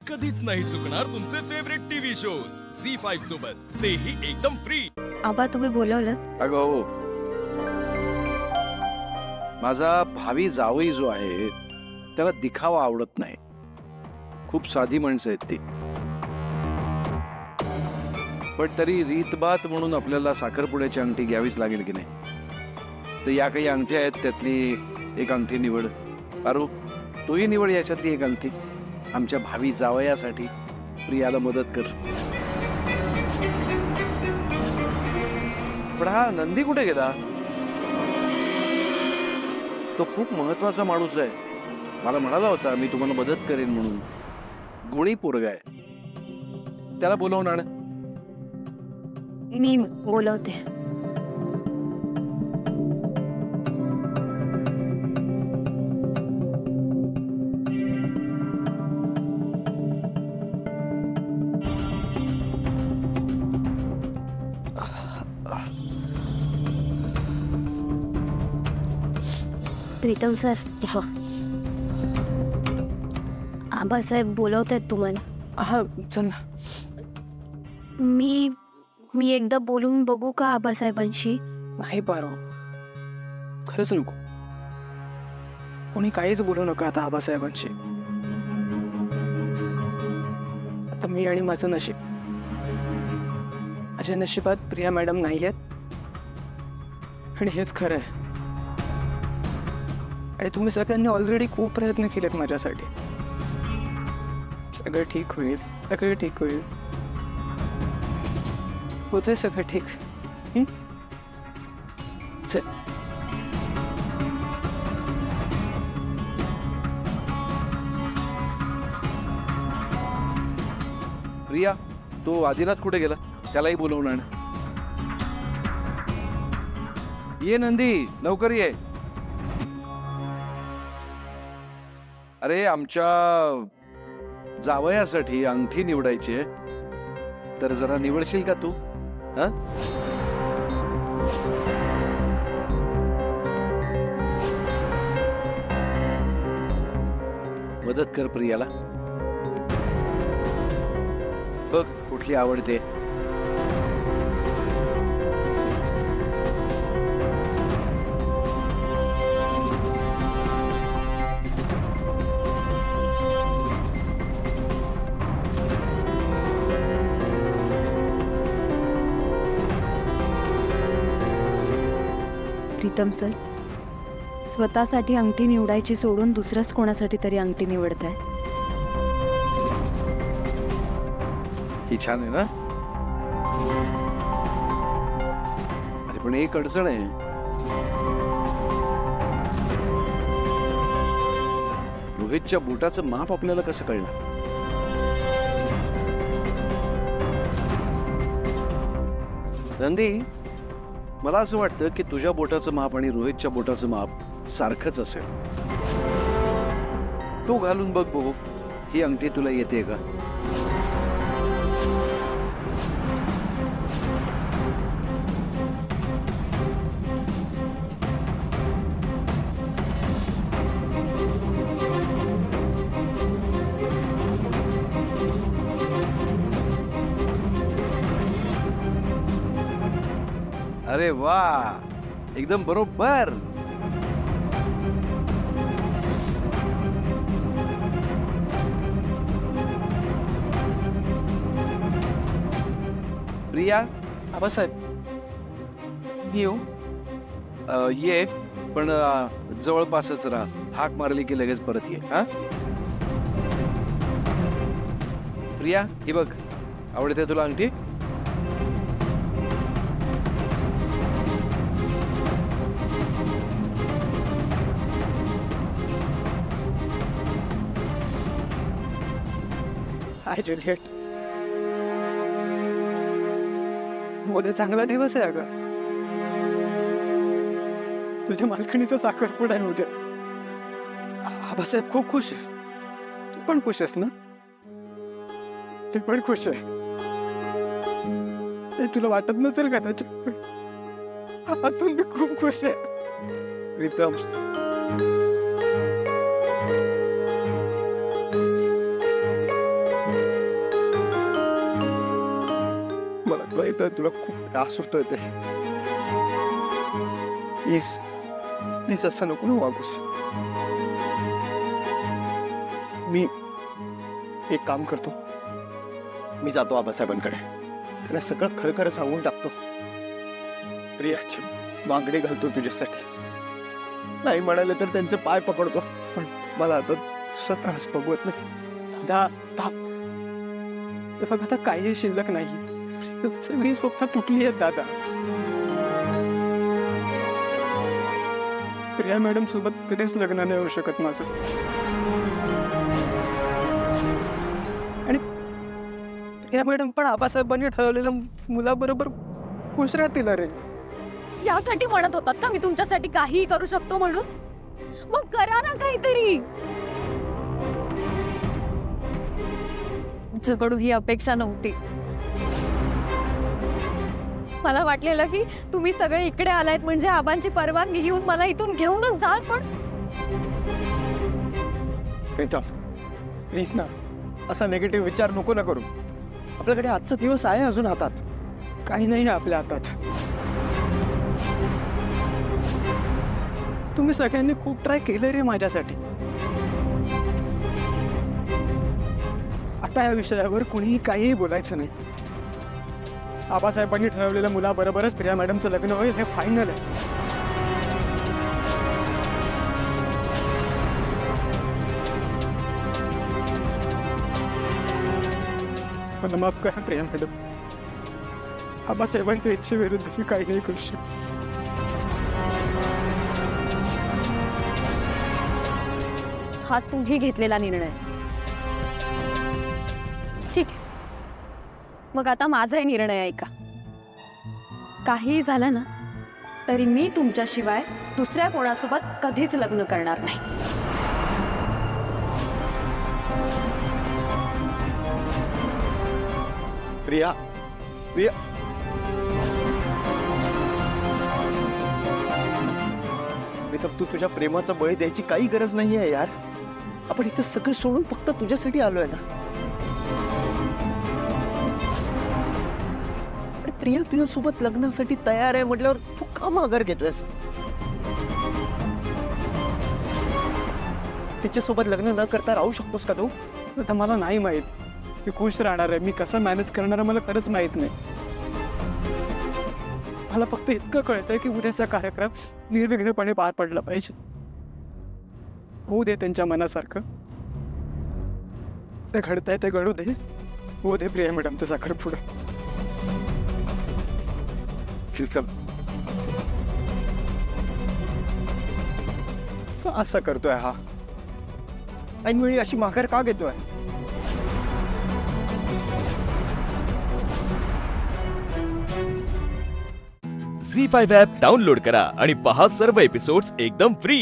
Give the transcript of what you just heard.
कधीच नाही चुकणार तुमचे फेवरेट टीव्ही शोज झी5 सोबत, तेही एकदम फ्री. आबा तुम्ही बोलवलं? अगं हो, माझा भावी जावई जो आहे त्याला दिखावा आवडत नाही. खूप साधी माणसं आहेत ती, पण तरी रीतबात म्हणून आपल्याला साखरपुड्याची अंगठी घ्यावीच लागेल की नाही. तर या काही अंगठ्या आहेत, त्यातली एक अंगठी निवड. अरू, तूही निवड याच्यातली एक अंगठी आमच्या भावी जावयासाठी. प्रियाला मदत कर. पण हा नंदी कुठे गेला? तो खूप महत्वाचा माणूस आहे. मला म्हणाला होता मी तुम्हाला मदत करेन म्हणून. गुणी पोरगा आहे, त्याला बोलवून आण. मी बोलवते. प्रीतम सर, आबासाहेब बोलवत आहेत तुम्हाला. हा चल ना. मी एकदा बोलून बघू का आबासाहेबांशी? नाही पारो, खरंच नको. कोणी काहीच बोलू नका आता आबासाहेबांशी. आता मी आणि माझं नशीब, माझ्या नशिबात प्रिया मॅडम नाही आहेत आणि हेच खरं आहे. आणि तुम्ही सगळ्यांनी ऑलरेडी खूप प्रयत्न केलेत माझ्यासाठी. सगळं ठीक होईल, सगळं ठीक होईल. होतंय सगळं ठीक. चल. प्रिया, तो आदिनाथ कुठे गेला? त्यालाही बोलवून आण. ये नंदी, लवकर ये. अरे आमच्या जावयासाठी अंगठी निवडायची, तर जरा निवडशील का तू? हा, मदत कर प्रियाला. बघ कुठली आवडते. प्रीतम सर, स्वतःसाठी अंगठी निवडायची सोडून दुसऱ्याच कोणासाठी तरी अंगठी निवडताय. ही छान आहे ना? अरे पण एक अडचण आहे. रोहितच्या बुटाचं माप आपल्याला कसं कळलं? नंदी, मला असं वाटतं की तुझ्या बोटाचं माप आणि रोहितच्या बोटाचं माप सारखंच असेल. तू घालून बघ बघू, ही अंगठी तुला येते का? अरे वा, एकदम बरोबर. प्रिया, आबासाहेब मी येऊ? ये, पण जवळपासच राहा. हाक मारली की लगेच परत ये. हा, प्रिया, ही बघ, आवडते तुला अंगठी? हाय जुलियट. उद्या चांगला दिवस आहे अगं. तुझ्या मालकिणीचा साखरपुडा आहे उद्या. आबासाहेब खूप खुश आहेस. तू पण खुश आहेस ना? ते पण खुश आहे. ते तुला वाटत नसेल का त्याच्या? आतून मी खूप खुश आहे. प्रीतम, थकवा येतोय, तुला खूप त्रास होतोय ते. प्लीज प्लीज असं नको ना वागूस. मी एक काम करतो, मी जातो आबासाहेबांकडे, त्यांना सगळं खरं खरं सांगून टाकतो. प्रियाचे बांगडे घालतो तुझ्यासाठी. नाही म्हणाले तर त्यांचे पाय पकडतो, पण मला आता तुझा त्रास बघवत नाही. दादा हे बघ, आता काही शिल्लक नाही, सगळी स्वप्न तुटली आहेत दादा. प्रिया मॅडम सोबत कधीच लग्न नाही होऊ शकत माझं. आणि प्रिया मॅडम पण आबासाहेबांनी ठरवलेल्या मुलाबरोबर खुश राहतील. अरे यासाठी म्हणत होतात का मी तुमच्यासाठी काहीही करू शकतो म्हणून? मग करा ना काहीतरी. तुमच्याकडून ही अपेक्षा नव्हती. मला वाटलेलं की तुम्ही सगळे इकडे आलायत म्हणजे आबांची परवानगी घेऊन मला इथून घेऊनच जाल, पण प्रीतम प्लीज ना, असा निगेटिव्ह विचार नको ना करू. आपल्याकडे आजचा दिवस आहे अजून हातात, काही नाही आहे आपल्या हातात. तुम्ही सगळ्यांनी खूप ट्राय केलं रे माझ्यासाठी. आता या विषयावर कुणीही काहीही बोलायचं नाही. आबासाहेबांनी ठरवलेल्या मुलाबरोबरच प्रिया मॅडमचं लग्न होईल, हे फायनल आहे. पण माफ करा प्रिया मॅडम, आबासाहेबांच्या इच्छेविरुद्ध मी काही नाही करू शकत. हा तुम्ही घेतलेला निर्णय. ठीक आहे, मग आता माझाही निर्णय ऐका. काहीही झालं ना तरी मी तुमच्याशिवाय दुसऱ्या कोणासोबत कधीच लग्न करणार नाही. प्रिया प्रिया प्रीतम, तू तुझ्या प्रेमाचा बळी द्यायची काही गरज नाहीये यार. आपण इथं सगळं सोडून फक्त तुझ्यासाठी आलोय ना. पण प्रिया तुझ्यासोबत लग्नासाठी तयार आहे म्हटल्यावर तू का माघार घेतोयस? तिच्यासोबत लग्न न करता राहू शकतोस का तू? आता मला नाही माहित मी खुश राहणार आहे, मी कसं मॅनेज करणार आहे मला खरंच माहित नाही. मला फक्त इतकं कळतंय की उद्याचा कार्यक्रम निर्विघ्नपणे पार पडला पाहिजे. होऊ दे त्यांच्या मनासारखं, ते घडतंय ते घडू दे. होऊ दे प्रिया मॅडमचं साखरपुडा. असं करतोय हा, ऐनवेळी अशी माघार का घेतोय? झी5 ॲप डाउनलोड करा आणि पहा सर्व एपिसोड्स एकदम फ्री.